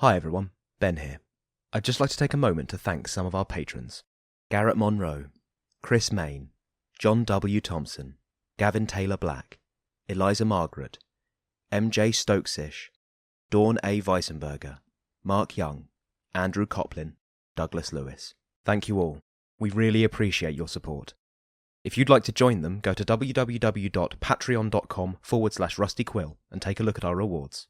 Hi everyone, Ben here. I'd just like to take a moment to thank some of our patrons. Garrett Monroe, Chris Main, John W. Thompson, Gavin Taylor Black, Eliza Margaret, MJ Stokesish, Dawn A. Weissenberger, Mark Young, Andrew Coplin, Douglas Lewis. Thank you all. We really appreciate your support. If you'd like to join them, go to www.patreon.com/Rusty Quill and take a look at our rewards.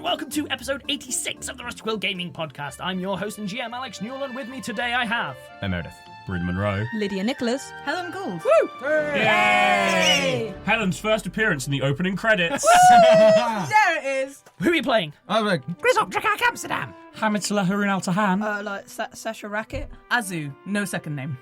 Welcome to episode 86 of the Rusty Quill Gaming Podcast. I'm your host and GM, Alex Newall, and with me today I have... Meredith. Bryn, Monroe. Lydia Nicholas. Helen Gould. Woo! Yay! Helen's first appearance in the opening credits. There it is. Who are you playing? Grizzop, drik, Amsterdam. Hamid, Saleh, Haroun, al-Tahan. Sasha, Racket. Azu, no second name.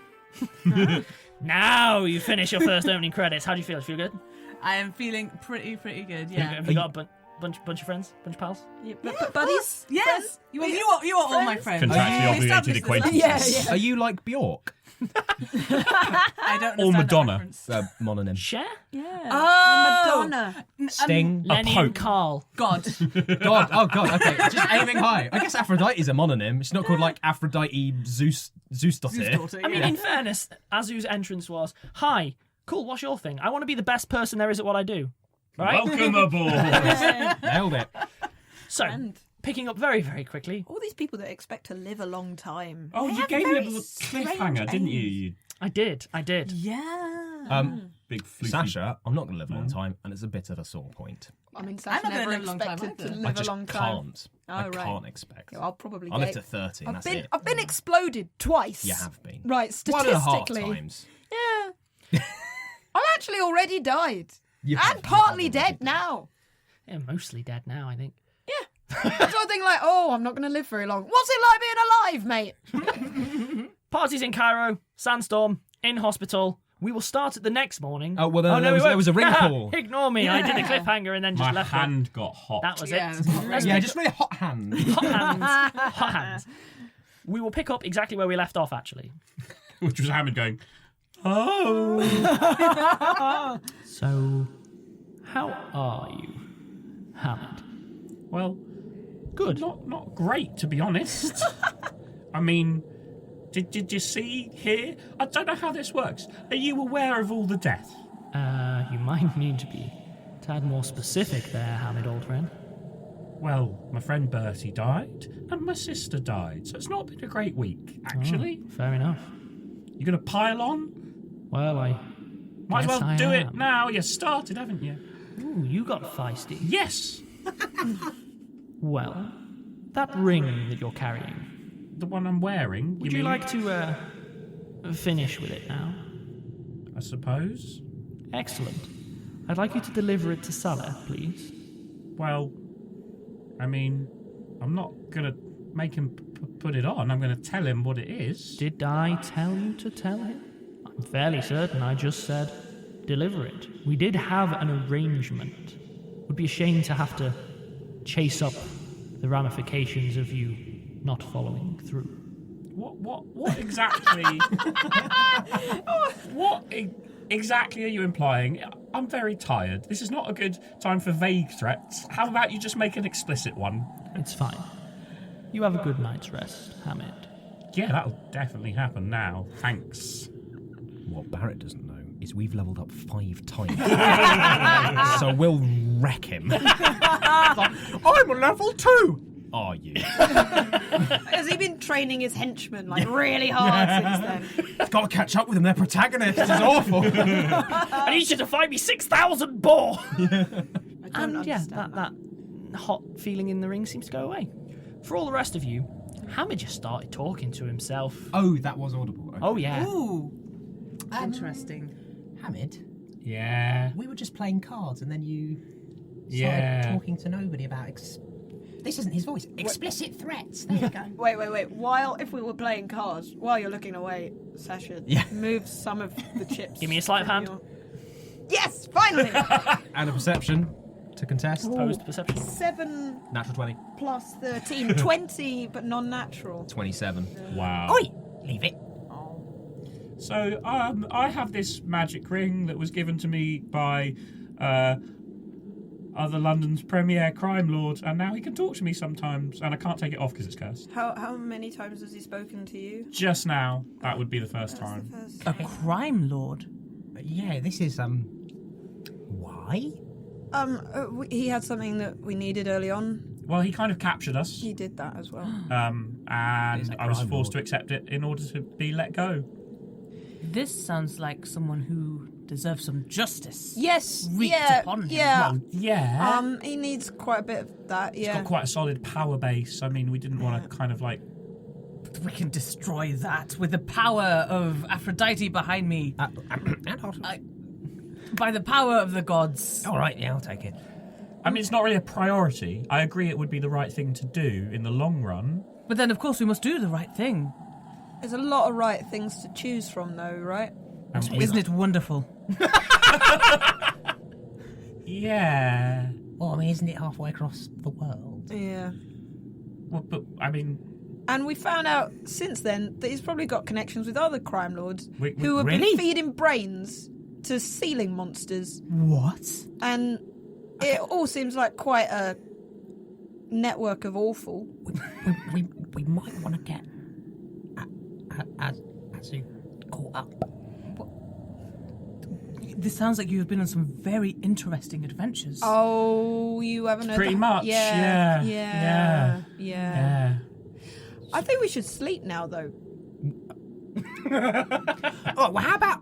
Now you finish your first opening credits. How do you feel? Do you feel good? I am feeling pretty good, yeah. Have you got a bunch of friends? Bunch of pals? Yeah, buddies? Yes. You are all my friends. Contractually obligated acquaintances. Yeah. Are you like Bjork? I don't Or understand Madonna. that Mononym. Cher? Yeah. Oh! Madonna. Sting. Lenny Pope. and Carl. God. God. Oh, God. Okay. Just aiming high. I guess Aphrodite's a mononym. It's not called like Aphrodite Zeus daughter. I mean, in fairness, Azu's entrance was, "Hi, cool, what's your thing? I want to be the best person there is at what I do." Right? Welcome aboard. Nailed it. So, And picking up very, very quickly. all these people that expect to live a long time. Oh, They you have gave me a very little strange cliffhanger, didn't you? aims. You I did. Yeah. big floofy. Sasha, I'm not going to live a long time, and it's a bit of a sore point. I mean, I'm Sasha not gonna never live a long time expected to either. live I just a long time. can't. Oh, I right. can't expect. Yeah, I'll probably I lived get... to 30, and that's it. I've been exploded twice. You have been. Right, statistically. 1.5 times. Yeah. I've actually already died. You And partly dead now. Yeah, mostly dead now, I think. So I think like, oh, I'm not going to live very long. What's it like being alive, mate? Parties in Cairo, sandstorm, in hospital. We will start at the next morning. Oh, well, there was a ring call. Ignore me. I did a cliffhanger and then just My left it. hand got hot. That was Yeah, it. that's not Let's Yeah, pick just really hot hand. Hot hands. We will pick up exactly where we left off, actually. Which was Hamid going, oh. So, how are you, Hamid? Well, Good. not great, to be honest. I mean, did you see here? I don't know how this works. Are you aware of all the death? You might need to be a tad more specific there, Hamid, old friend. Well, my friend Bertie died, and my sister died, so it's not been a great week, actually. Fair enough. You gonna pile on? Well, I Might as guess well I do it am. now. You started, haven't you? Ooh, you got feisty. Yes, Well, that ring that you're carrying, the one I'm wearing. would you like to finish with it now? I suppose. Excellent. I'd like you to deliver it to Saleh, please. Well, I mean, I'm not gonna make him put it on. I'm gonna tell him what it is. Did I tell you to tell him? I'm fairly certain I just said, deliver it. We did have an arrangement. Would be a shame to have to chase up the ramifications of you not following through. What exactly? Exactly are you implying? I'm very tired. This is not a good time for vague threats. How about you just make an explicit one? It's fine. You have a good night's rest, Hamid. Yeah, that'll definitely happen now. Thanks. What Barrett doesn't know is we've leveled up 5 times. So we'll wreck him. I'm a level 2! Are you? Has he been training his henchmen like really hard since then? Got to catch up with them. They're protagonists. It's awful. I need you to find me 6,000 boar! I don't And yeah, understand that hot feeling in the ring seems to go away. For all the rest of you, Hamid just started talking to himself. Oh, that was audible. Okay. Oh yeah. Ooh. Interesting. Hamid, Yeah. we were just playing cards and then you started Yeah. talking to nobody about... This isn't his voice. Explicit threats. There you go. Wait. If we were playing cards, while you're looking away, Sasha, move some of the chips. Give me a sleight of hand. Yes, finally! And a perception. to contest. Opposed perception. 7 Natural 20. plus 13. 20, but non-natural. 27. Wow. Oi! Leave it. So, I have this magic ring that was given to me by other London's premier crime lord, and now he can talk to me sometimes, and I can't take it off because it's cursed. How many times has he spoken to you? Just now, that would be the first time. A crime lord. Yeah, this is, why? He had something that we needed early on. Well, he kind of captured us, He did that as well. and Is it I was crime forced lord? to accept it in order to be let go. This sounds like someone who deserves some justice. Yes, Wreaked yeah, upon him. yeah. Well, yeah. He needs quite a bit of that, He's yeah. got quite a solid power base. I mean, we didn't want to kind of like... We can destroy that with the power of Aphrodite behind me. By the power of the gods. All right, yeah, I'll take it. I mean, it's not really a priority. I agree it would be the right thing to do in the long run. But then, of course, we must do the right thing. There's a lot of right things to choose from, though, right? Isn't it wonderful? Yeah. Well, I mean, isn't it halfway across the world? Yeah. Well, but, I mean... And we found out since then that he's probably got connections with other crime lords who have really? been feeding brains to ceiling monsters. What? And it all seems like quite a network of awful. We might want to get as you caught up. This sounds like you have been on some very interesting adventures. Oh, you haven't heard Pretty that? much, Yeah. yeah. I think we should sleep now, though. Oh, well, how about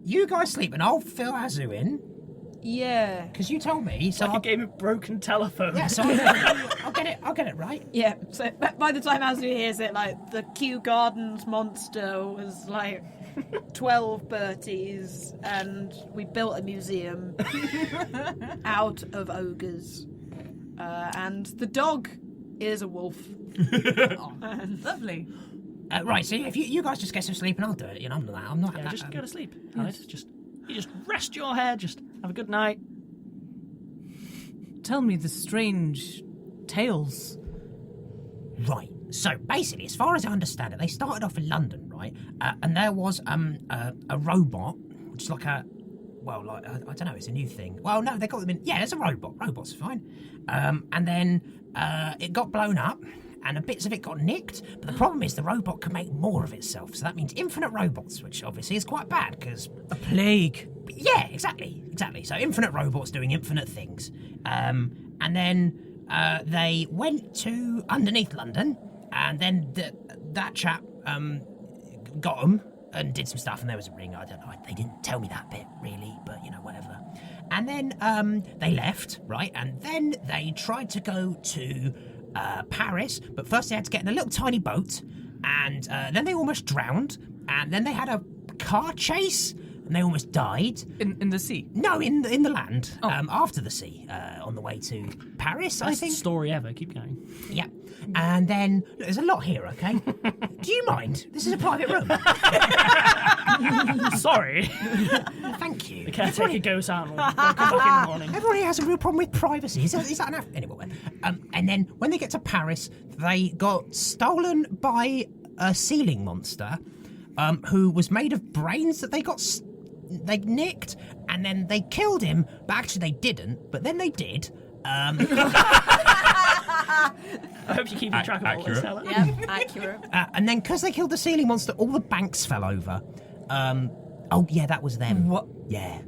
you guys sleep and I'll fill Azu in? Yeah. Because you told me, so Like a game of broken telephone. yeah, so I'll get it right. Yeah, so by the time Azu hears it, like, the Kew Gardens monster was like 12 Berties, and we built a museum out of ogres. And the dog is a wolf. Lovely. Right, so if you guys just get some sleep and I'll do it. You know, I'm not. Yeah, just go to sleep. Right? You just rest your head. Just have a good night. Tell me the strange tales. Right. So basically, as far as I understand it, they started off in London, right? And there was a robot, which is like I don't know, it's a new thing. Well, no, they got them in. Yeah, it's a robot. Robots are fine. And then it got blown up, and bits of it got nicked. But the problem is the robot can make more of itself, so that means infinite robots, which obviously is quite bad because A plague. yeah, exactly. So infinite robots doing infinite things. And then they went to underneath London, and then that chap got them and did some stuff, and there was a ring. I don't know. They didn't tell me that bit really, but you know, whatever. And then they left, right? And then they tried to go to Paris, but first they had to get in a little tiny boat, and then they almost drowned, and then they had a car chase, and they almost died. In the sea. No, in the land, after the sea, on the way to Paris, I Best think. story ever. Keep going. Yeah. And then, look, there's a lot here, okay? Do you mind? This is a private room. Sorry. Thank you. The caretaker goes out and we'll come back in the morning. Everybody has a real problem with privacy. Is that enough? Anyway, and then when they get to Paris, they got stolen by a ceiling monster who was made of brains that they nicked, and then they killed him, but actually they didn't, but then they did. I hope you're keeping track of all this, Accurate. Helen. Yeah, accurate. And then because they killed the ceiling monster, all the banks fell over. Oh yeah, that was them. What? Yeah.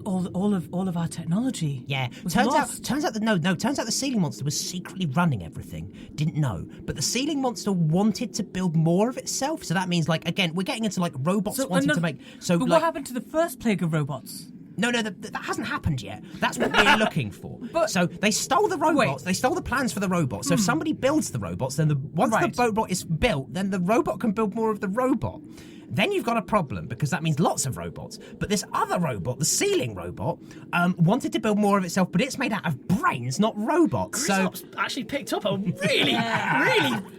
All of our technology. Yeah, was turns lost. out the ceiling monster was secretly running everything. Didn't know, but the ceiling monster wanted to build more of itself. So that means, like, again, we're getting into like robots wanting to make. So, but like, what happened to the first plague of robots? No, that hasn't happened yet. That's what we're looking for. So they stole the robots. Wait. They stole the plans for the robots. So if somebody builds the robots, then once Right. the robot is built, then the robot can build more of the robot. Then you've got a problem because that means lots of robots. But this other robot, the ceiling robot, wanted to build more of itself, but it's made out of brains, not robots. Grizzop's actually picked up a really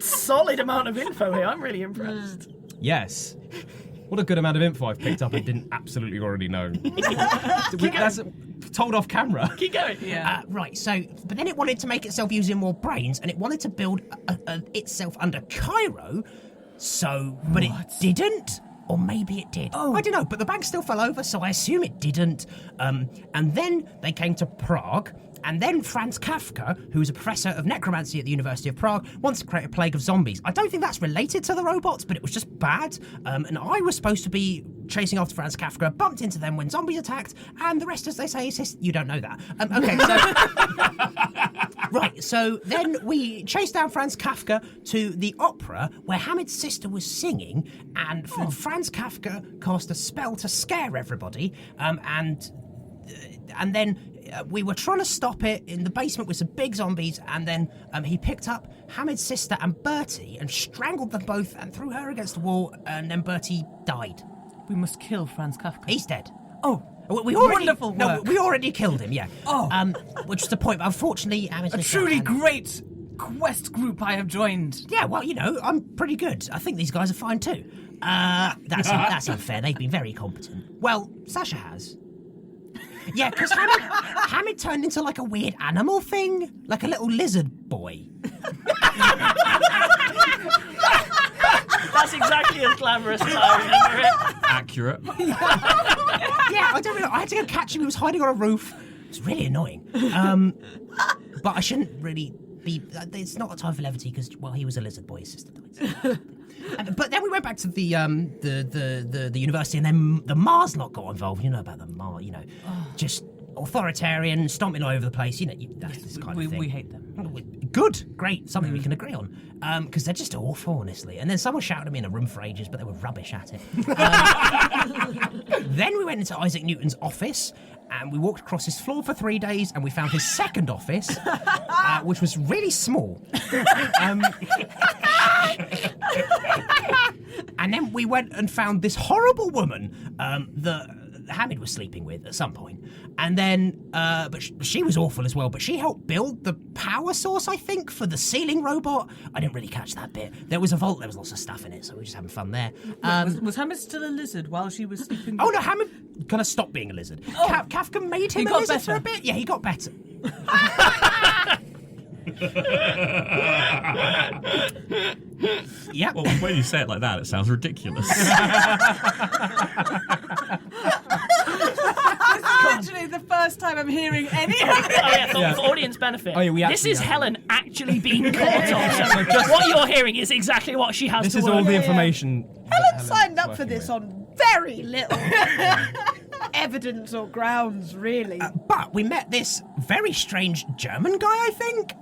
solid amount of info here. I'm really impressed. Yes. What a good amount of info I've picked up and didn't absolutely already know. That's told off camera. Keep going. Yeah. Right, so, but then it wanted to make itself using more brains, and it wanted to build itself under Cairo, but it didn't. Or maybe it did. Oh. I don't know, but the bank still fell over, so I assume it didn't. And then they came to Prague, and then Franz Kafka, who was a professor of necromancy at the University of Prague, wants to create a plague of zombies. I don't think that's related to the robots, but it was just bad. And I was supposed to be chasing after Franz Kafka, bumped into them when zombies attacked, and the rest, as they say, is you don't know that. Okay, so... Right, so then we chased down Franz Kafka to the opera where Hamid's sister was singing, and Franz Kafka cast a spell to scare everybody, and then we were trying to stop it in the basement with some big zombies, and then he picked up Hamid's sister and Bertie and strangled them both and threw her against the wall, and then Bertie died. We must kill Franz Kafka. He's dead. Oh, we already, wonderful no, work. we already killed him, yeah. Oh. Which was the point, but unfortunately... Hamid's A sister truly had- great quest group I have joined. Yeah, well, you know, I'm pretty good. I think these guys are fine too. That's unfair. They've been very competent. Well, Sasha has. Yeah, because Hamid turned into like a weird animal thing, like a little lizard boy. That's exactly as glamorous as I remember it. Accurate. Yeah, I don't know. I had to go catch him. He was hiding on a roof. It's really annoying. But I shouldn't really be. It's not a time for levity because, well, he was a lizard boy. His sister died. But then we went back to the university, and then the Mars lot got involved. You know about the Mars, you know, just authoritarian, stomping all over the place. You know, that's this kind of thing. We hate them. Good, great, something we can agree on. Because they're just awful, honestly. And then someone shouted at me in a room for ages, but they were rubbish at it. Then we went into Isaac Newton's office, and we walked across his floor for 3 days, and we found his second office, which was really small. And then we went and found this horrible woman that Hamid was sleeping with at some point. And then, but she was awful as well, but she helped build the power source, I think, for the ceiling robot. I didn't really catch that bit. There was a vault, there was lots of stuff in it, so we were just having fun there. Was Hamid still a lizard while she was sleeping? Oh no, Hamid kind of stopped being a lizard. Kafka made him a got lizard better. for a bit. Yeah, he got better. Yep. Well, when you say it like that, it sounds ridiculous. Literally the first time I'm hearing any of Oh yeah, for audience benefit. Oh, yeah, we this actually is have- Helen actually being caught on. So what you're hearing is exactly what she has This to is work all the with. information. Helen signed up for this on very little evidence or grounds, really. But we met this very strange German guy, I think,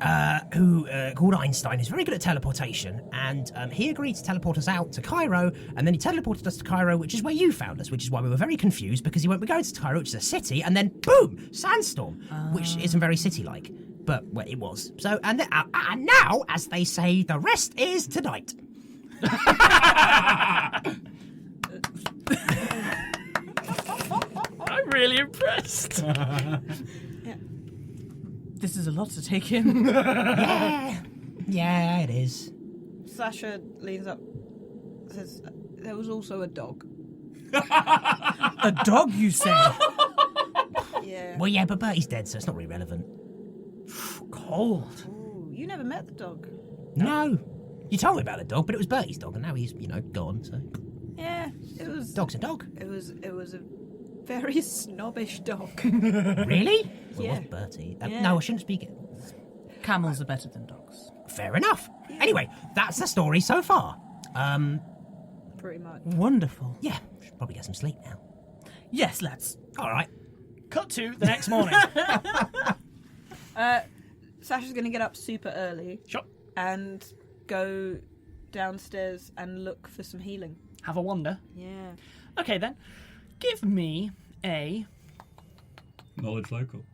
who called Einstein, who's very good at teleportation, and he agreed to teleport us out to Cairo, and then he teleported us to Cairo, which is where you found us, which is why we were very confused, because he went, we're going to Cairo, which is a city, and then boom, sandstorm, which isn't very city-like, but well, it was. So, and now, as they say, the rest is tonight. I'm really impressed. This is a lot to take in. Yeah, it is. Sasha leans up, says, there was also a dog. A dog, you say? Yeah. Well, yeah, but Bertie's dead, so it's not really relevant. Cold. Ooh, you never met the dog. No. You told me about the dog, but it was Bertie's dog, and now he's, gone, so... Yeah, it was. Dog's a dog. It was a very snobbish dog. Really? Well, Yeah. it was Bertie. Yeah. No, I shouldn't speak it. Camels are better than dogs. Fair enough. Anyway, that's the story so far. Pretty much. Wonderful. Yeah, should probably get some sleep now. Yes, lads. All right. Cut to the next morning. Sasha's gonna get up super early Sure. and go downstairs and look for some healing. Have a wander. Yeah. Okay then. Give me a... Knowledge local.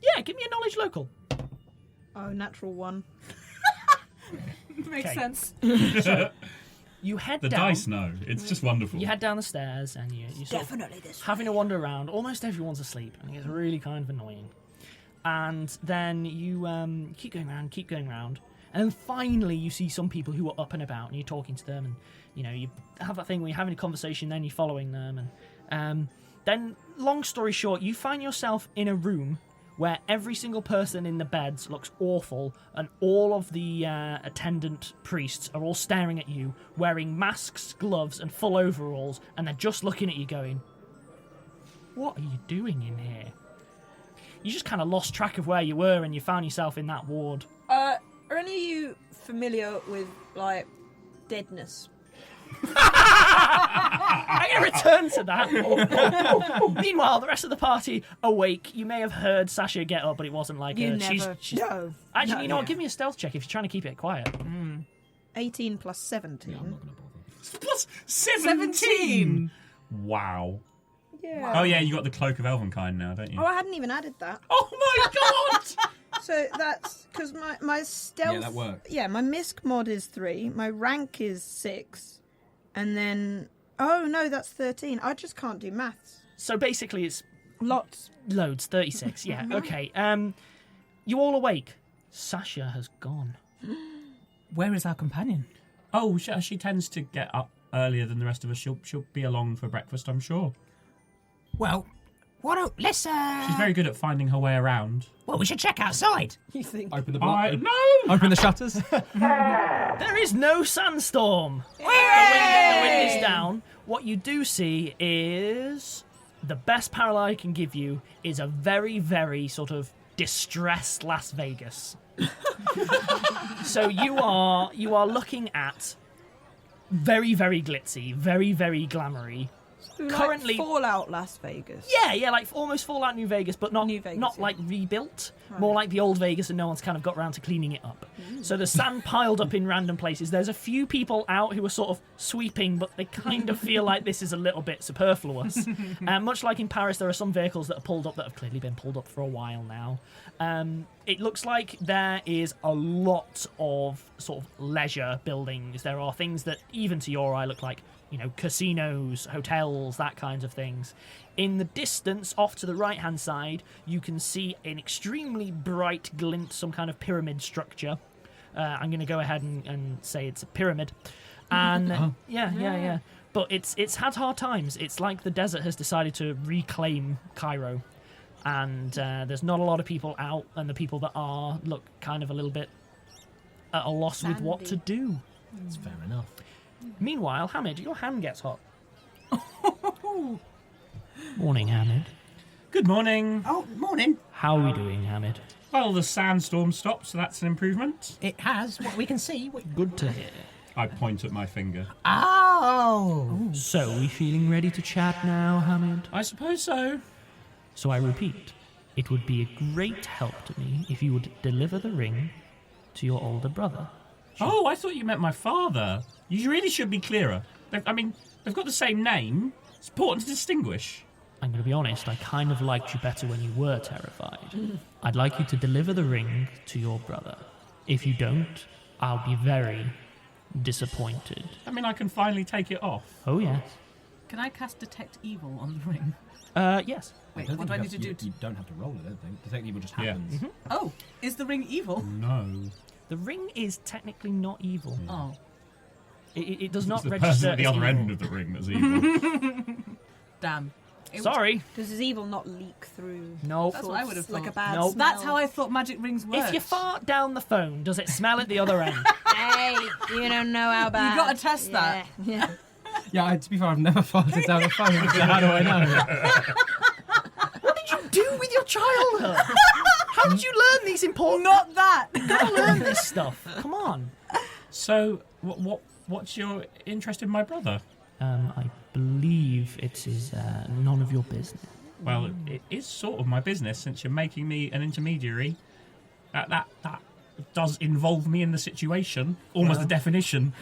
Yeah, give me a knowledge local. Oh, natural one. Makes Okay. sense. You head The down. dice know. It's just wonderful. You head down the stairs and you sort of Definitely this. having a wander around. Almost everyone's asleep, and it gets really kind of annoying. And then you keep going round, and then finally you see some people who are up and about, and you're talking to them, and you have that thing where you're having a conversation, then you're following them, and then, long story short, you find yourself in a room where every single person in the beds looks awful, and all of the attendant priests are all staring at you, wearing masks, gloves, and full overalls, and they're just looking at you going, "What are you doing in here?" You just kind of lost track of where you were, and you found yourself in that ward. Are any of you familiar with, like, deadness? I'm going to return to that. Meanwhile, the rest of the party awake. You may have heard Sasha get up, but it wasn't like You her. never. No. Actually, No, you know what? yeah. Give me a stealth check if you're trying to keep it quiet. 18 plus 17. I'm not going to bother. Plus 17! Wow. Yeah. Oh, yeah, you got the Cloak of Elvenkind now, don't you? Oh, I hadn't even added that. Oh, my God! So that's because my stealth. Yeah, that worked. Yeah, my misc mod is 3, my rank is 6, and then no, that's 13. I just can't do maths. So basically, it's Lots. loads. 36. Yeah. Okay. You all awake. Sasha has gone. Where is our companion? Oh, she tends to get up earlier than the rest of us. She'll be along for breakfast, I'm sure. Well, let's She's very good at finding her way around. Well, we should check outside. You think? Open the No! Open the shutters. There is no sandstorm. The wind is down. What you do see is the best parallel I can give you is a very, very sort of distressed Las Vegas. So you are looking at very, very glitzy, very, very glamoury. Currently, like Fallout Las Vegas. yeah, like almost Fallout New Vegas, but not New Vegas, not yeah. like rebuilt. Right. More like the old Vegas, and no one's kind of got around to cleaning it up. So there's sand piled up in random places. There's a few people out who are sort of sweeping, but they kind of feel like this is a little bit superfluous. Much like in Paris, there are some vehicles that are pulled up that have clearly been pulled up for a while now. It looks like there is a lot of sort of leisure buildings. There are things that, even to your eye, look like, casinos, hotels, that kinds of things. In the distance, off to the right-hand side, you can see an extremely bright glint, some kind of pyramid structure. I'm going to go ahead and say it's a pyramid. And yeah. But it's had hard times. It's like the desert has decided to reclaim Cairo. And there's not a lot of people out, and the people that are look kind of a little bit at a loss with what to do. That's fair enough. Meanwhile, Hamid, your hand gets hot. Morning, Hamid. Good morning. Oh, morning. How are we doing, Hamid? Well, the sandstorm stopped, so that's an improvement. It has. What we can see. Good to hear. I point at my finger. Oh. So, we feeling ready to chat now, Hamid? I suppose so. So I repeat, it would be a great help to me if you would deliver the ring to your older brother. Oh, I thought you meant my father. You really should be clearer. They've got the same name. It's important to distinguish. I'm going to be honest, I kind of liked you better when you were terrified. I'd like you to deliver the ring to your brother. If you don't, I'll be very disappointed. I can finally take it off. Oh, yes. Can I cast Detect Evil on the ring? Yes. Wait, don't what do I think need to you do? You don't have to roll it, I don't think. Detect evil just Yeah. happens. Oh, is the ring evil? No. The ring is technically not evil. Oh. It does not It's the register person at the as other evil. end of the ring that's evil. Damn. Sorry. Does his evil not leak through? No. That's what I would have Like a thought. bad Nope. smell? That's how I thought magic rings worked. If you fart down the phone, does it smell at the other end? Hey, you don't know how bad. You gotta test that. Yeah. Yeah, to be fair, I've never farted down the phone, so how do I know? What did you do with your childhood? How did you learn these important... Not that! You gotta learn this stuff. Come on. So, what's your interest in my brother? I believe it is none of your business. Well, it is sort of my business since you're making me an intermediary. That does involve me in the situation. Almost the definition.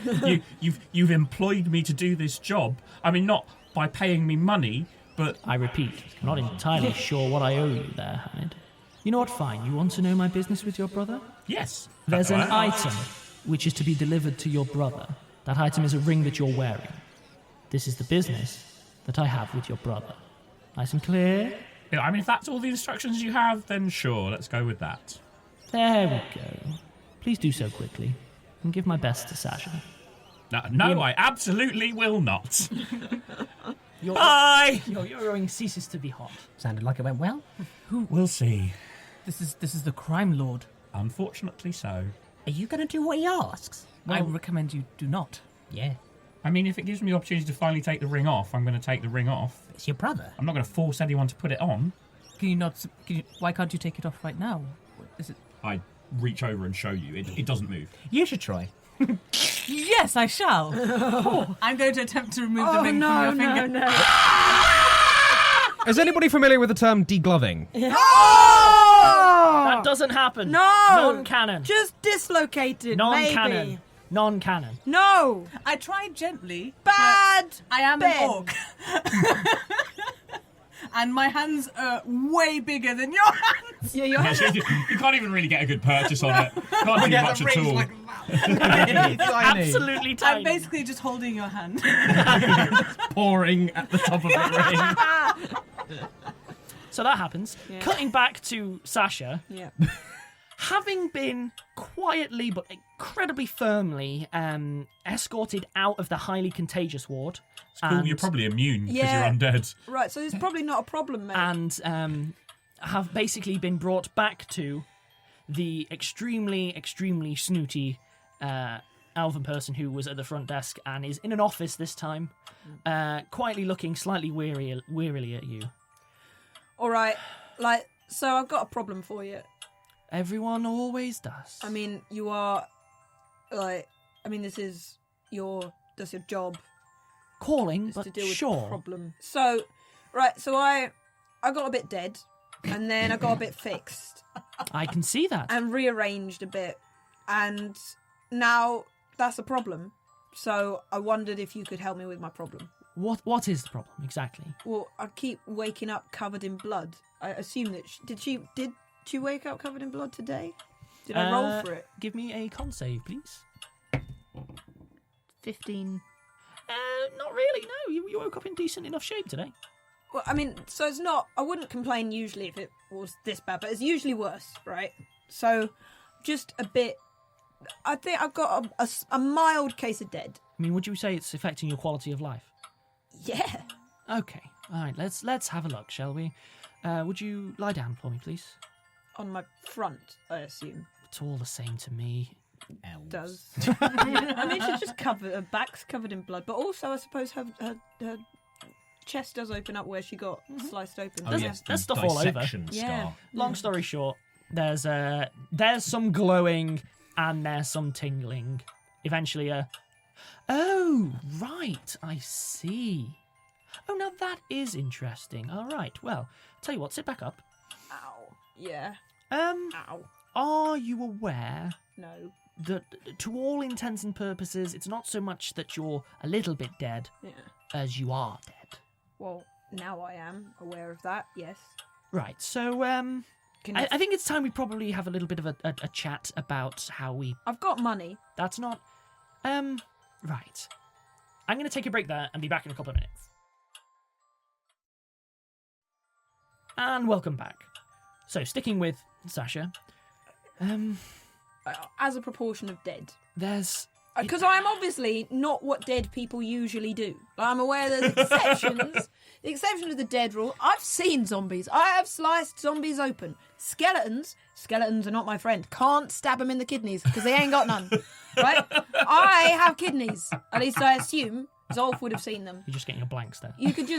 You've employed me to do this job. Not by paying me money, but I repeat, I'm not entirely sure what I owe you there, Hamid. You know what, fine. You want to know my business with your brother? yes. There's an That's all right. item which is to be delivered to your brother. That item is a ring that you're wearing. This is the business that I have with your brother. Nice and clear? I mean, if that's all the instructions you have, then sure, let's go with that. There we go. Please do so quickly, and give my best to Sasha. No, I absolutely will not. Your, Bye! Your rowing ceases to be hot. Sounded like it went well. We'll see. This is the crime lord. Unfortunately so. Are you going to do what he asks? I recommend you do not. Yeah, I mean, if it gives me the opportunity to finally take the ring off, I'm going to take the ring off. it's your brother. I'm not going to force anyone to put it on. Why can't you take it off right now? Is it? I reach over and show you. It doesn't move. You should try. Yes, I shall. I'm going to attempt to remove the ring from your finger. No. Is anybody familiar with the term degloving? That doesn't happen. No! Non-canon. Just dislocated, Non-canon. maybe. Non-canon. No! I tried gently. Bad! but I am Ben. an orc. And my hands are way bigger than your hands. Yeah, you're You can't even really get a good purchase on it. Can't do much at all. Absolutely tiny. I'm basically just holding your hand. Pouring at the top of the ring. So that happens. Yeah. Cutting back to Sasha, Yeah. having been quietly but incredibly firmly escorted out of the highly contagious ward. It's cool, you're probably immune because Yeah. you're undead. Right, so it's probably not a problem, mate. And have basically been brought back to the extremely, extremely snooty elven person who was at the front desk and is in an office this time, quietly looking slightly wearily at you. All right, so I've got a problem for you. Everyone always does. I mean, you are, this is that's your job, calling, is but to deal with sure. the problem. So, right, so I got a bit dead, and then I got a bit fixed, I can see that. and rearranged a bit, and now that's a problem. So I wondered if you could help me with my problem. What is the problem exactly? Well, I keep waking up covered in blood. I assume that did she wake up covered in blood today? Did I roll for it? Give me a con save, please. 15. Not really. No, you woke up in decent enough shape today. Well, I mean, so it's not. I wouldn't complain usually if it was this bad, but it's usually worse, right? So, just a bit. I think I've got a mild case of dead. I mean, would you say it's affecting your quality of life? Yeah. Okay. All right. Let's have a look, shall we? Would you lie down for me, please? On my front, I assume. It's all the same to me. Does. I mean, she's just covered. Her back's covered in blood, but also I suppose her chest does open up where she got sliced open. Oh, yes, there's the stuff all over. dissection Yeah. scar. Long story short, there's some glowing and there's some tingling. Eventually, oh right, I see. Oh, now that is interesting. All right, well, tell you what, sit back up. Ow. Yeah. Ow. Are you aware No. that, to all intents and purposes, it's not so much that you're a little bit dead Yeah. as you are dead? Well, now I am aware of that. Yes. Right. So, Can I think it's time we probably have a little bit of a chat about how we. I've got money. That's not. Right. I'm going to take a break there and be back in a couple of minutes. And welcome back. So, sticking with Sasha, As a proportion of dead. there's. Because I'm obviously not what dead people usually do. I'm aware there's exceptions. The exception to the dead rule. I've seen zombies. I have sliced zombies open. Skeletons are not my friend. Can't stab them in the kidneys because they ain't got none. Right? I have kidneys. At least I assume Zolf would have seen them. You're just getting your blanks there. You could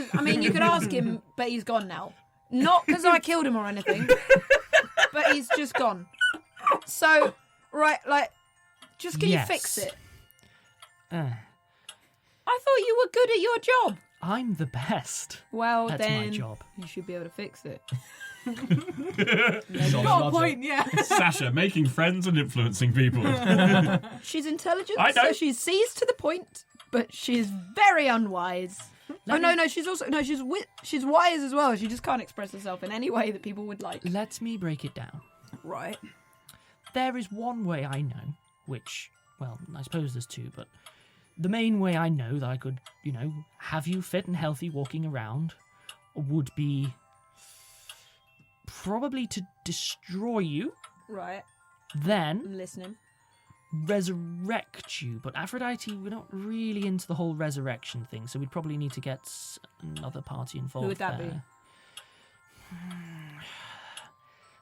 ask him, but he's gone now. Not because I killed him or anything, but he's just gone. So, right, just can you fix it? I thought you were good at your job. I'm the best. Well, That's then my job. you should be able to fix it. Got a point, yeah. Sasha, making friends and influencing people. She's intelligent, I know. so she sees to the point, but she's very unwise. She's wise as well. She just can't express herself in any way that people would like. Let me break it down. Right. There is one way I know, which, well, I suppose there's two, but the main way I know that I could, have you fit and healthy walking around would be probably to destroy you, Right. then I'm listening. resurrect you. But Aphrodite, we're not really into the whole resurrection thing, so we'd probably need to get another party involved. Who would that there. be?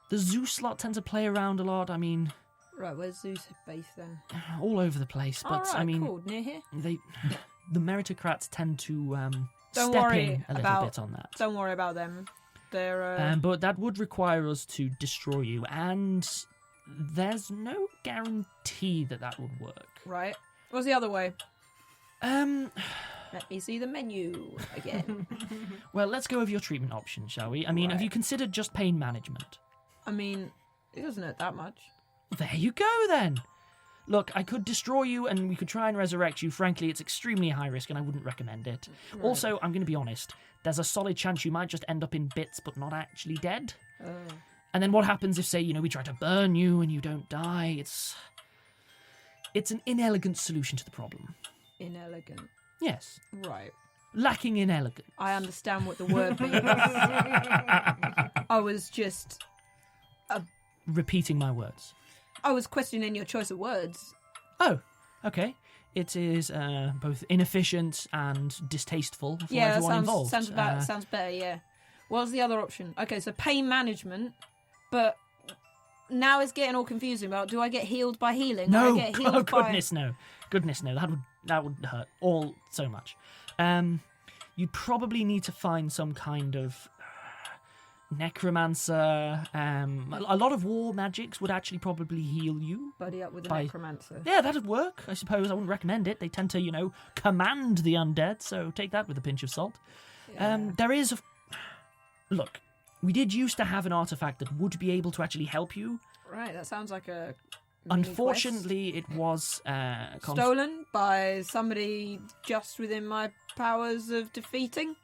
The Zeus lot tend to play around a lot. I mean, Right, where's Zeus based then? all over the place. But Alright, I mean, cool. Near here? the meritocrats tend to Don't step worry in a little about- bit on that. Don't worry about them. They're, But that would require us to destroy you, and there's no guarantee that would work. right. What's the other way? Let me see the menu again. Well, let's go over your treatment options, shall we? I mean, have Right. you considered just pain management? I mean, it doesn't hurt that much. There you go, then. Look, I could destroy you and we could try and resurrect you. Frankly, it's extremely high risk and I wouldn't recommend it. Right. Also, I'm going to be honest, there's a solid chance you might just end up in bits but not actually dead. Oh. And then what happens if, say, we try to burn you and you don't die? It's an inelegant solution to the problem. Inelegant. Yes. Right. Lacking in elegance. I understand what the word means. I was just... Repeating my words. I was questioning your choice of words. Oh, okay. It is both inefficient and distasteful for Yeah, that everyone sounds involved. sounds better, yeah. What was the other option? Okay, so pain management, but now it's getting all confusing about, do I get healed by healing? No, Or I get healed by... goodness no. Goodness no, that would hurt all so much. You'd probably need to find some kind of necromancer. A lot of war magics would actually probably heal you. Buddy up with a by- necromancer. Yeah, that'd work, I suppose. I wouldn't recommend it. They tend to, command the undead, so take that with a pinch of salt. Yeah. There is Look, we did used to have an artifact that would be able to actually help you. Right, that sounds like a mini Unfortunately, it was quest. Stolen by somebody just within my powers of defeating.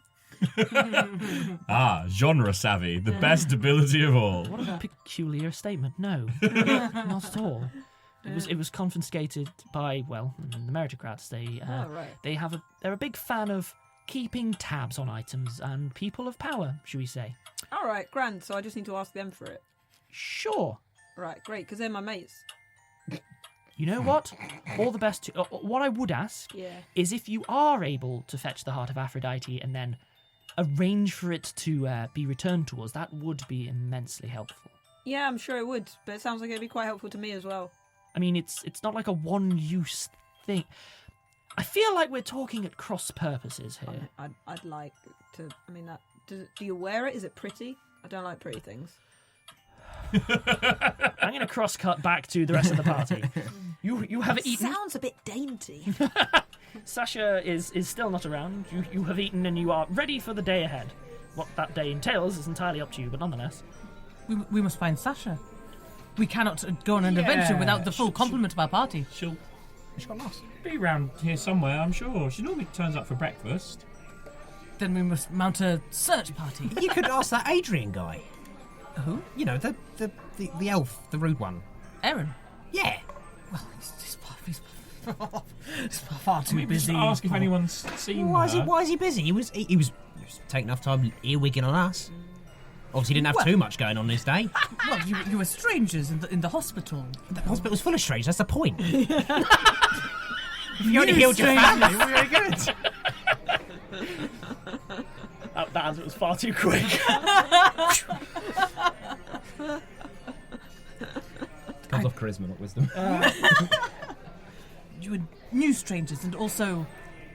Genre savvy, the best ability of all. What a peculiar statement. No, not at all. It was confiscated by, the meritocrats. They're a big fan of keeping tabs on items and people of power, should we say. All right, grand. So I just need to ask them for it. Sure. Right, great, because they're my mates. You know what? All the best to... what I would ask is if you are able to fetch the Heart of Aphrodite and then arrange for it to be returned to us, that would be immensely helpful. Yeah, I'm sure it would, but it sounds like it'd be quite helpful to me as well. I mean, it's not like a one-use thing. I feel like we're talking at cross purposes here. I'd like to... I mean, do you wear it? Is it pretty? I don't like pretty things. I'm going to cross-cut back to the rest of the party. You have eaten... Sounds a bit dainty. Sasha is still not around. You have eaten and you are ready for the day ahead. What that day entails is entirely up to you, but nonetheless. We must find Sasha. We cannot go on an adventure without the full complement of our party. She's got lost. Be around here somewhere, I'm sure. She normally turns up for breakfast. Then we must mount a search party. You could ask that Adrian guy. Who? You know, the elf, the rude one. Aaron. Yeah. Well, he's far too busy. Just ask if anyone's seen Why her. is he busy? He was taking enough time earwigging on us. Obviously, he didn't have too much going on this day. Well, you were strangers in the hospital. The hospital was full of strangers. That's the point. If you only healed your family, we're very good. That answer was far too quick. Comes off charisma, not wisdom. You were new strangers, and also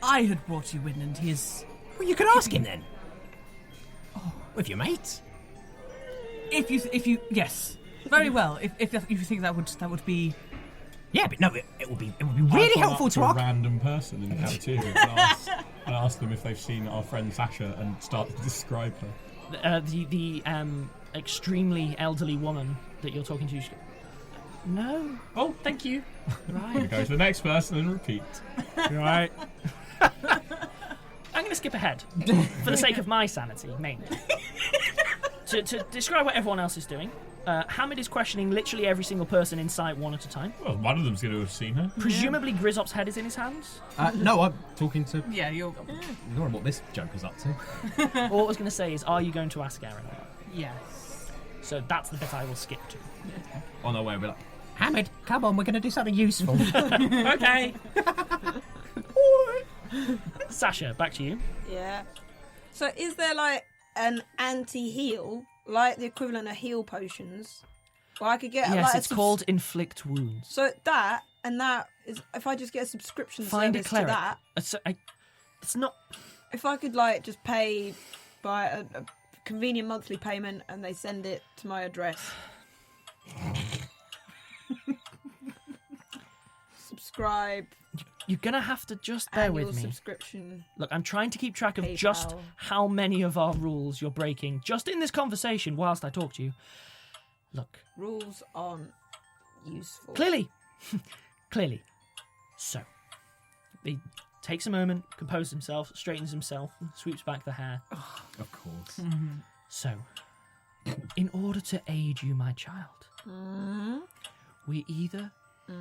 I had brought you in, and he is... Well, you could ask him then. With your mates. If you yes, very well. If you think that would be... Yeah, but no, it would be really helpful to a our... random person in the cafeteria and ask them if they've seen our friend Sasha and start to describe her. The extremely elderly woman that you're talking to. No. Oh, thank you. Right. Go to the next person and repeat. Right. I'm going to skip ahead for the sake of my sanity, mainly. to describe what everyone else is doing. Hamid is questioning literally every single person in sight one at a time. Well, one of them's going to have seen her. Presumably Grizzop's head is in his hands. No, I'm talking to... Yeah, you're... Ignoring what this joker's up to. All I was going to say is, are you going to ask Aaron? Yes. So that's the bit I will skip to. On our way, we're like, Hamid, come on, we're going to do something useful. Okay. Sasha, back to you. Yeah. So is there like an anti-heal, like the equivalent of heal potions? Or I could get Yes, like it's called Inflict Wounds. So that is if I just get a subscription Find a service to cleric. that. It's not. If I could like just pay by a convenient monthly payment and they send it to my address. Subscribe. You're gonna have to just bear annual with me. Subscription. Look, I'm trying to keep track of PayPal. just how many of our rules you're breaking, just in this conversation whilst I talk to you. Look, Rules aren't useful. clearly. So, he takes a moment, composes himself, straightens himself, and sweeps back the hair. of course. So, in order to aid you, my child, we either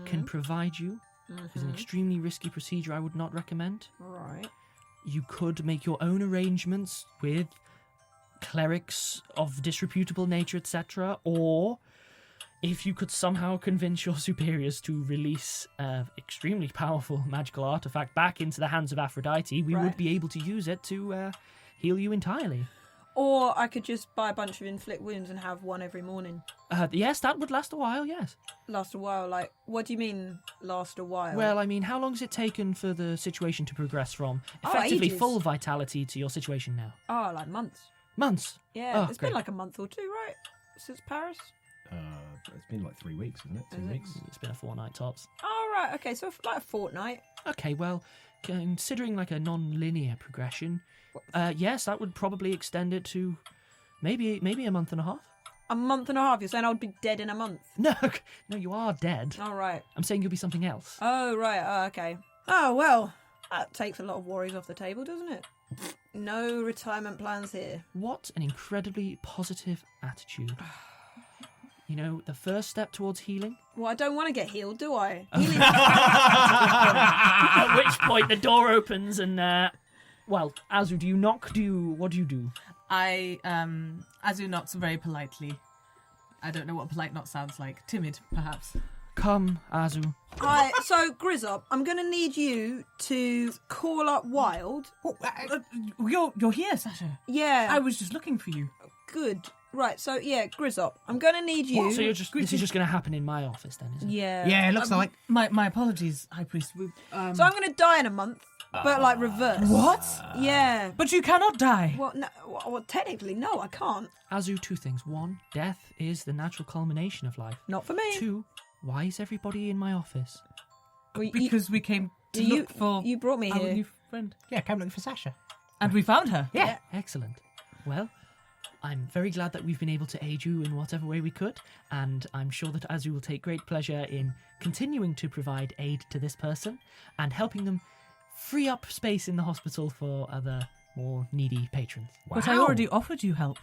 can provide you with an extremely risky procedure I would not recommend. Right. You could make your own arrangements with clerics of disreputable nature, etc. Or if you could somehow convince your superiors to release an extremely powerful magical artifact back into the hands of Aphrodite, we would be able to use it to heal you entirely. Or I could just buy a bunch of inflict wounds and have one every morning. Yes, that would last a while, yes. Last a while, like, what do you mean last a while? Well, I mean, how long has it taken for the situation to progress from effectively ages. full vitality to your situation now? Oh, like months. Months? Yeah, Oh, it's great. been like a month or two, right? Since Paris? It's been like 3 weeks, isn't it? 2 weeks. It's been a fortnight tops. Oh, right, okay, so like a fortnight. Okay, well, considering like a non-linear progression, yes, that would probably extend it to maybe a month and a half. A month and a half? You're saying I would be dead in a month? No, you are dead. Oh, right. I'm saying you'll be something else. Oh, right, oh, okay. Oh, well, that takes a lot of worries off the table, doesn't it? No retirement plans here. What an incredibly positive attitude. You know, the first step towards healing. Well, I don't want to get healed, do I? At which point the door opens and, well, Azu, do you knock? What do you do? Azu knocks very politely. I don't know what polite knock sounds like. Timid, perhaps. Come, Azu. Hi, so Grizzop, I'm going to need you to call up Wild. You're here, Sasha. Yeah. I was just looking for you. Good. Right, so yeah, Grizzop, I'm going to need you. So this is just going to happen in my office then, is it? Yeah. Yeah, it looks like. My apologies, High Priest. So I'm going to die in a month, but like reverse. What? Yeah. But you cannot die. Well, no, well, technically, no, I can't. Azu, two things. One, death is the natural culmination of life. Not for me. Two, why is everybody in my office? Well, Because we came to look for you brought me our here. new friend. Yeah, came looking for Sasha. And we found her. Yeah. Excellent. Well, I'm very glad that we've been able to aid you in whatever way we could, and I'm sure that Azu will take great pleasure in continuing to provide aid to this person and helping them free up space in the hospital for other more needy patrons. Wow. But I already offered you help.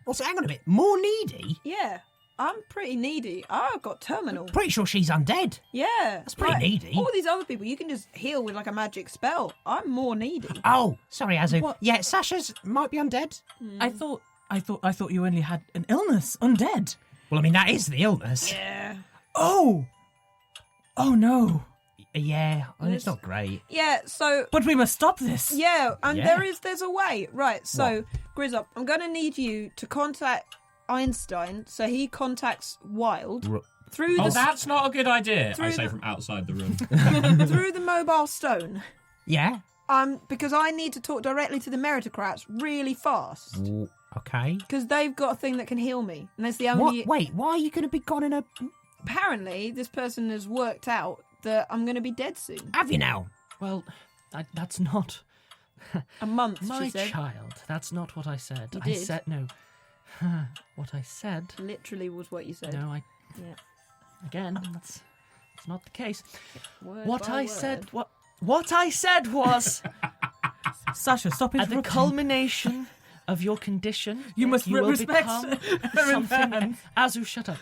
Well, so hang on a bit. More needy? Yeah, I'm pretty needy. I've got terminal. Pretty sure she's undead. Yeah. That's pretty needy. All these other people, you can just heal with like a magic spell. I'm more needy. Oh, sorry, Azu. What? Yeah, Sasha's might be undead. I thought you only had an illness, undead. Well, I mean, that is the illness. Yeah. Oh no. Yeah, I mean, it's not great. Yeah, so... But we must stop this. Yeah, and Yeah. there's a way. Right, so, Grizzop, I'm going to need you to contact Einstein so he contacts Wild through Oh, the that's not a good idea. Through I say the- from outside the room. through the mobile stone. Yeah. Because I need to talk directly to the meritocrats really fast. Okay. Because they've got a thing that can heal me. And that's the only... What? Wait, why are you going to be gone in a... Apparently, this person has worked out that I'm going to be dead soon. Have you now? Well, that's not A month, my she said. child. That's not what I said. You I did. said no. What I said. Literally was what you said. No, Yeah. again, that's not the case. Word What by I word. said. What I said was Sasha, stop at the interrupting. culmination of your condition, You must will respect become her something. investment. Azu, shut up.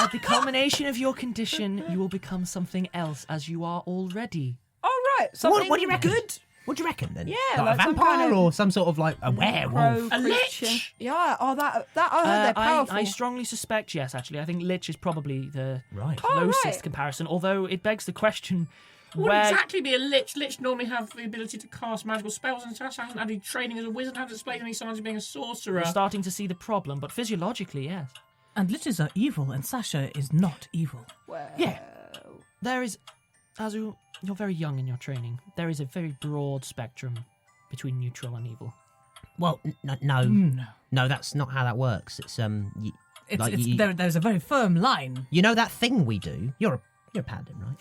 At the culmination of your condition, you will become something else, as you are already. Oh, right. Something what do you reckon? good. What do you reckon then? Yeah, like a like some vampire kind of or some sort of like a werewolf. A creature. lich? Yeah. Oh, that I heard they're powerful. I strongly suspect yes. Actually, I think lich is probably the Right. closest right. comparison. Although it begs the question. Wouldn't Where exactly be a lich. Lich normally have the ability to cast magical spells, and Sasha hasn't had any training as a wizard, hasn't displayed any signs of being a sorcerer. we're starting to see the problem, but physiologically, yes. And liches are evil, and Sasha is not evil. Well, Yeah. There is, Azu, you're very young in your training. There is a very broad spectrum between neutral and evil. Well, no, that's not how that works. It's There's a very firm line. you know that thing we do. You're a paladin, right?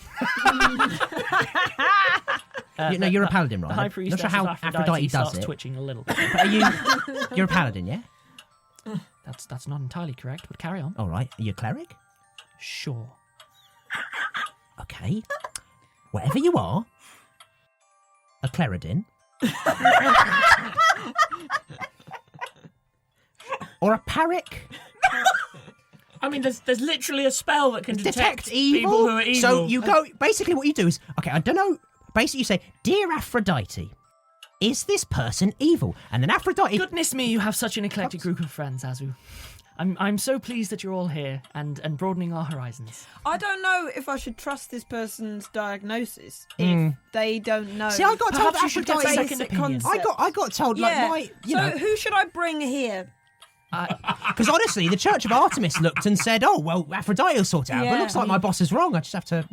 You're a paladin, right? The high priestess Not sure how of Aphrodite does starts it. twitching a little bit. But you're a paladin, yeah? That's not entirely correct, but carry on. All right. Are you a cleric? Sure. Okay. Whatever you are, a cleridin. Or a parric. I mean, there's literally a spell that can detect evil. people who are evil. So you go. Basically, what you do is I don't know. Basically, you say, "Dear Aphrodite, is this person evil?" And then Aphrodite. Goodness me, you have such an eclectic group of friends, Azu. I'm so pleased that you're all here and broadening our horizons. I don't know if I should trust this person's diagnosis if they don't know. See, I got told Perhaps you should get a Aphrodite. second opinion. I got told Yeah. like who should I bring here? because honestly, the Church of Artemis looked and said, "Oh well, Aphrodite will sort it out." But it Yeah. looks like my boss is wrong. I just have to,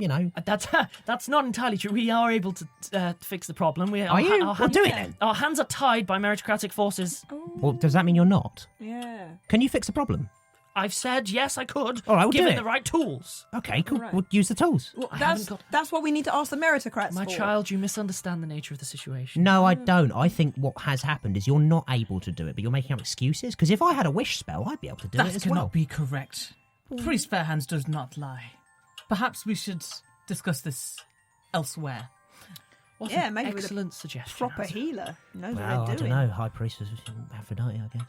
That's not entirely true. We are able to fix the problem. Are you? Well, do it then. Our hands are tied by meritocratic forces. Well, does that mean you're not? Yeah. Can you fix the problem? I've said yes, I could. All right, we'll do given it. the right tools. Okay, cool. Right. We'll use the tools. Well, haven't that's what we need to ask the meritocrats My for. child, you misunderstand the nature of the situation. No, I don't. I think what has happened is you're not able to do it, but you're making up excuses. Because if I had a wish spell, I'd be able to do it That as cannot well. be correct. Priest Fairhands does not lie. Perhaps we should discuss this elsewhere. What Yeah, an maybe with a excellent suggestion. Proper Azu. healer knows Well, what I they're don't doing. know. High Priestess Aphrodite, I guess.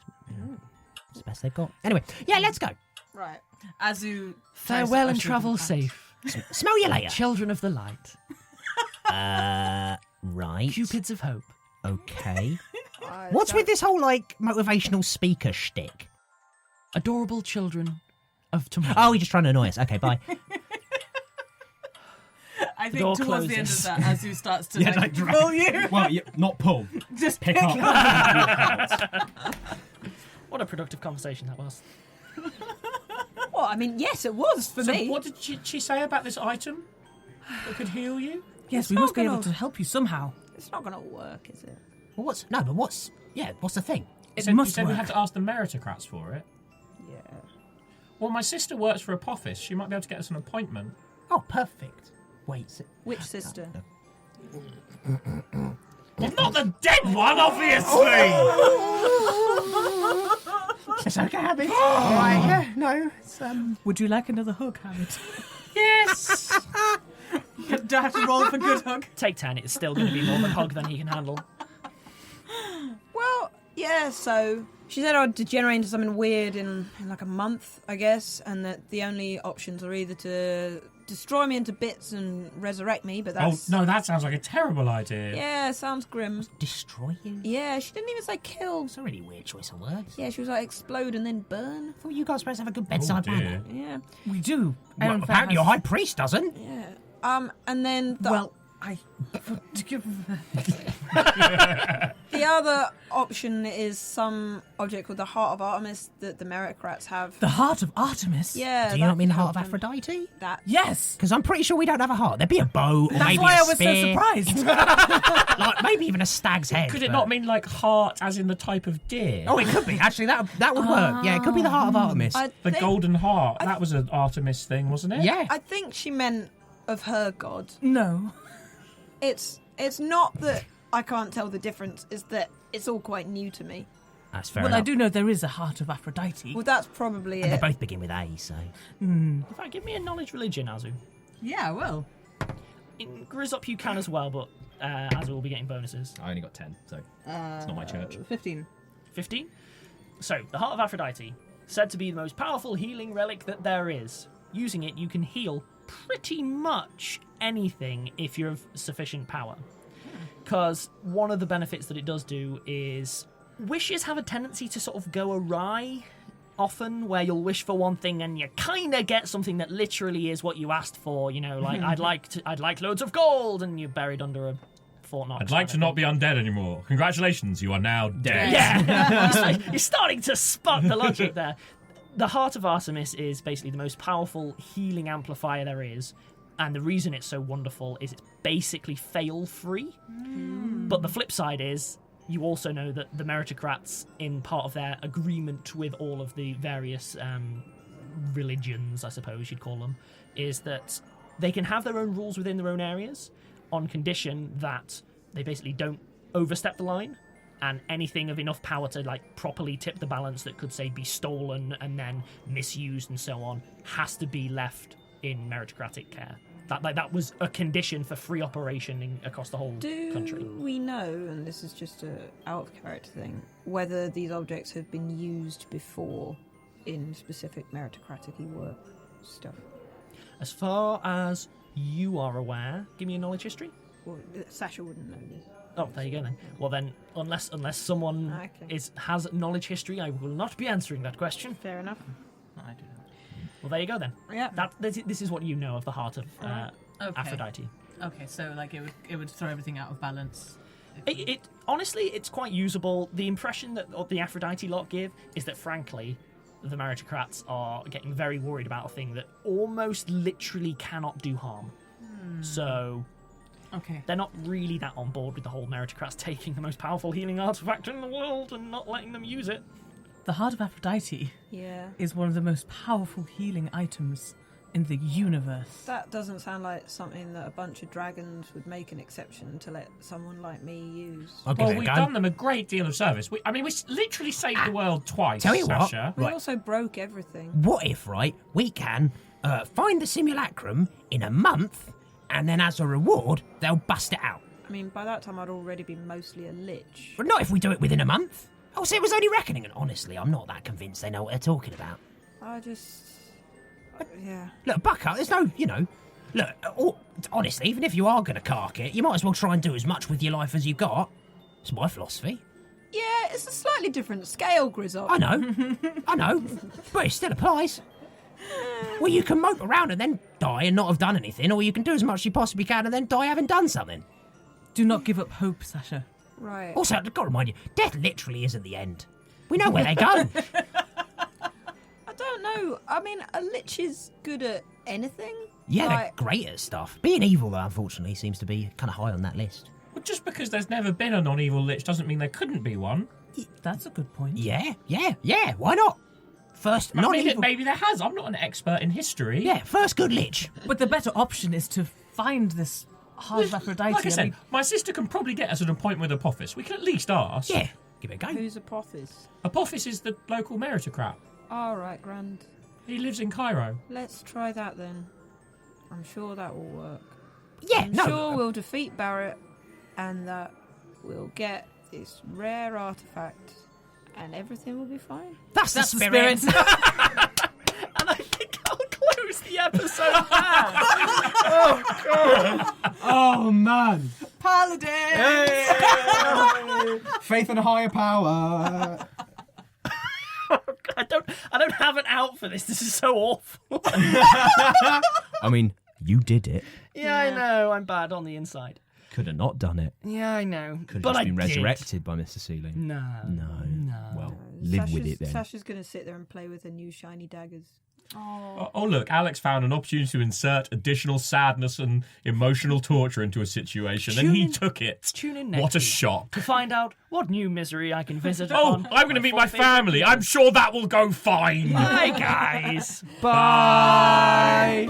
It's the best they've got. Anyway, yeah, let's go. Right. Azu. Farewell and tries to travel usher them safe. Smell you later. Children of the light. Right. Cupids of hope. Okay. What's with this whole, motivational speaker shtick? Adorable children of tomorrow. Oh, you're just trying to annoy us. Okay, bye. I The door think towards the end of closes. that, Azu starts to Yeah, like drag. pull you. Well, not pull. Just Pick up. What a productive conversation that was. Well, I mean, yes, it was for So me. what did she say about this item that could heal you? Yes, we not must be able gonna- to help you somehow. It's not going to work, is it? Well, what's the thing? It You must said we work. had to ask the meritocrats for it. Yeah. Well, my sister works for Apophis. She might be able to get us an appointment. Oh, perfect. Wait. Which sister? Well, not the dead one, obviously! It's okay, Hamid. Right, yeah, no, it's, Would you like another hug, Hamid? Yes! Do I have to roll for good hug? Take 10, it's still going to be more of a hug than he can handle. Well, yeah, so she said I'd degenerate into something weird in like a month, I guess, and that the only options are either to destroy me into bits and resurrect me, but Oh, that's... no, that sounds like a terrible idea. Yeah, sounds grim. destroy you? Yeah, she didn't even say kill. It's a really weird choice of words. Yeah, she was like explode and then burn. I thought you guys supposed to have a good Oh, bedside dear. manner. Yeah, We do. Well, Aaron apparently your Fairhands- high priest doesn't. yeah. And then Well, the other option is some object called the Heart of Artemis that the meritocrats have. the heart of Artemis. Yeah, Do you not that mean the could heart of help them. Aphrodite? That Yes. Because I'm pretty sure we don't have a heart. There'd be a bow, or That's maybe why a I was spear. so surprised. Like maybe even a stag's head. Could it but- not mean like heart as in the type of deer? Oh, it could be. Actually, that would work. Yeah, it could be the heart of Artemis. I The think, golden heart. That was an Artemis thing, wasn't it? Yeah. I think she meant of her god. No. It's not that I can't tell the difference. It's that it's all quite new to me. That's fair Well, enough. I do know there is a heart of Aphrodite. Well, that's probably And they it. both begin with A, so. In fact, give me a knowledge religion, Azu. Yeah, I will. In Grizzop you can as well, but Azu will be getting bonuses. I only got 10, so it's not my church. 15. 15. So, the Heart of Aphrodite, said to be the most powerful healing relic that there is. Using it, you can heal pretty much anything if you're of sufficient power. Because one of the benefits that it does do is wishes have a tendency to sort of go awry often, where you'll wish for one thing and you kind of get something that literally is what you asked for. You know, like I'd like loads of gold, and you're buried under a Fort Knox. I'd like to not be undead anymore. Congratulations, you are now dead. Yeah, you're starting to spot the logic there. The Heart of Artemis is basically the most powerful healing amplifier there is, and the reason it's so wonderful is it's basically fail-free. But the flip side is, you also know that the meritocrats, in part of their agreement with all of the various religions, I suppose you'd call them, is that they can have their own rules within their own areas on condition that they basically don't overstep the line, and anything of enough power to like properly tip the balance that could, say, be stolen and then misused and so on, has to be left in meritocratic care. That was a condition for free operation across the whole country. Do we know, and this is just a out-of-character thing, whether these objects have been used before in specific meritocratic-y work stuff? As far as you are aware, give me a knowledge history. Well, Sasha wouldn't know this. Oh, there you go then. Well then, unless someone has knowledge history, I will not be answering that question. Fair enough. I do not. Well, there you go then. Yeah. This is what you know of the Heart of Aphrodite. Okay, so like it would throw everything out of balance. It honestly, it's quite usable. The impression that the Aphrodite lot give is that, frankly, the meritocrats are getting very worried about a thing that almost literally cannot do harm. So they're not really that on board with the whole meritocrats taking the most powerful healing artifact in the world and not letting them use it. The Heart of Aphrodite is one of the most powerful healing items in the universe. That doesn't sound like something that a bunch of dragons would make an exception to let someone like me use. Well, we've done them a great deal of service. We literally saved the world twice, Tell you Sasha. We also broke everything. What if, right, we can find the simulacrum in a month, and then as a reward, they'll bust it out? I mean, by that time I'd already be mostly a lich. But not if we do it within a month. Oh, so it was only reckoning, and honestly, I'm not that convinced they know what they're talking about. Yeah. Look, Buckup, there's no, look, honestly, even if you are going to cark it, you might as well try and do as much with your life as you got. It's my philosophy. Yeah, it's a slightly different scale, Grizzop. I know, but it still applies. Well, you can mope around and then die and not have done anything, or you can do as much as you possibly can and then die having done something. Do not give up hope, Sasha. Right. Also, I've got to remind you, death literally isn't the end. We know where they go. I don't know. I mean, a lich is good at anything. Yeah, they're great at stuff. Being evil, though, unfortunately, seems to be kind of high on that list. Well, just because there's never been a non-evil lich doesn't mean there couldn't be one. That's a good point. Yeah, why not? First, non-evil... maybe there has. I'm not an expert in history. Yeah, first good lich. But the better option is to find this Heart of Aphrodite. Like I said, my sister can probably get us an appointment with Apophis. We can at least ask. Yeah, give it a go. Who's Apophis? Apophis is the local meritocrat. All right, grand. He lives in Cairo. Let's try that then. I'm sure that will work. Yeah, I'm sure we'll defeat Barrett, and that we'll get this rare artifact, and everything will be fine. That's the spirit. And I think I'll close the episode now. Oh, God. Oh, man. Paladin! Hey! Faith in a higher power. I don't have an out for this. This is so awful. I mean, you did it. Yeah, I know. I'm bad on the inside. Could have not done it. Yeah, I know. Could But have I just been did. resurrected by Mr. Sealing. No. Well, live with it then. Sasha's going to sit there and play with her new shiny daggers. Oh, look, Alex found an opportunity to insert additional sadness and emotional torture into a situation, and he took it. Tune in next What a week shock. to find out what new misery I can visit Oh, upon I'm going to meet my full family. I'm sure that will go fine. Bye, guys. Bye.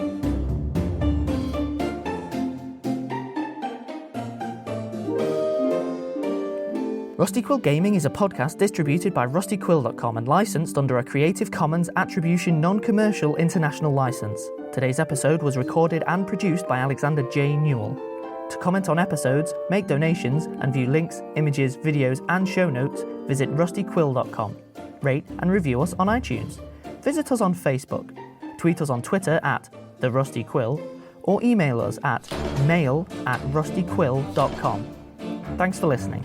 Rusty Quill Gaming is a podcast distributed by rustyquill.com and licensed under a Creative Commons Attribution Non-Commercial International License. Today's episode was recorded and produced by Alexander J. Newall. To comment on episodes, make donations, and view links, images, videos, and show notes, visit rustyquill.com. Rate and review us on iTunes. Visit us on Facebook. Tweet us on Twitter at @TheRustyQuill or email us at mail@rustyquill.com. Thanks for listening.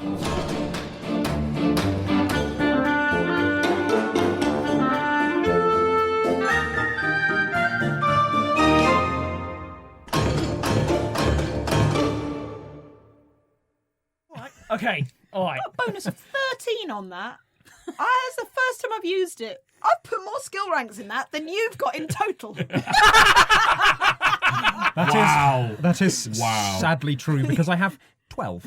Okay, all right. Bonus of 13 on that. That's the first time I've used it. I've put more skill ranks in that than you've got in total. That is sadly true because I have 12.